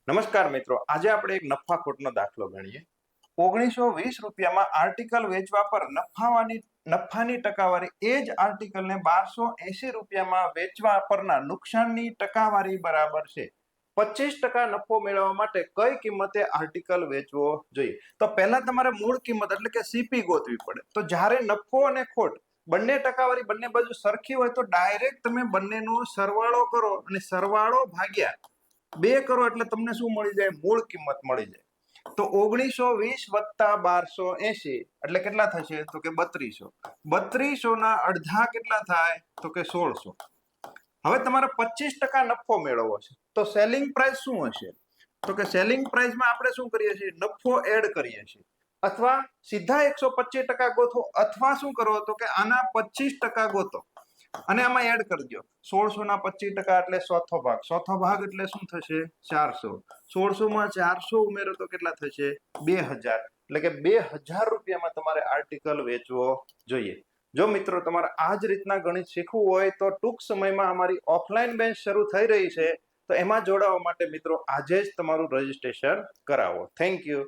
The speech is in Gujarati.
નમસ્કાર મિત્રો, આજે આપણે એક નફાખોટનો દાખલો ગણીએ. 1920 રૂપિયામાં આર્ટિકલ વેચવા પર નફાની ટકાવારી એ જ આર્ટિકલને 1280 રૂપિયામાં વેચવા પરના નુકસાનની ટકાવારી બરાબર છે. 25% નફો મેળવવા માટે કઈ કિંમતે આર્ટિકલ વેચવો જોઈએ? તો પહેલા તમારે મૂળ કિંમત એટલે કે સીપી ગોતવી પડે. તો જ્યારે નફો અને ખોટ બંને ટકાવારી બંને બાજુ સરખી હોય તો ડાયરેક્ટ તમે બંનેનો સરવાળો કરો અને સરવાળો ભાગ્યા 2 કરો એટલે તમને શું મળી જાય? મૂળ કિંમત મળી જાય. તો 1920 વત્તા 1280 એટલે કેટલા થશે? તો કે 3200. 3200 ના અડધા કેટલા થાય? તો કે 1600. હવે તમારે 25% નફો મેળવવો છે તો સેલિંગ પ્રાઇસ શું હશે? તો કે સેલિંગ પ્રાઇસમાં આપણે શું કરીએ છીએ? નફો એડ કરીએ છીએ. અથવા સીધા 125% ગોતો અથવા શું કરો તો કે આના 25% ગોતો અને આમાં એડ કરી દો. 1600 ના 25% એટલે ચોથો ભાગ. ચોથો ભાગ એટલે શું થશે? 400. 1600 માં 400 ઉમેરો તો કેટલા થશે? 2000. એટલે કે 2000 રૂપિયામાં તમારે આર્ટિકલ વેચવો જોઈએ. જો મિત્રો તમારે આ જ રીતના ગણિત શીખવું હોય તો ટૂંક સમયમાં અમારી ઓફલાઈન બેન્ચ શરૂ થઈ રહી છે, તો એમાં જોડાવા માટે મિત્રો આજે જ તમારું રજીસ્ટ્રેશન કરાવો. Thank you.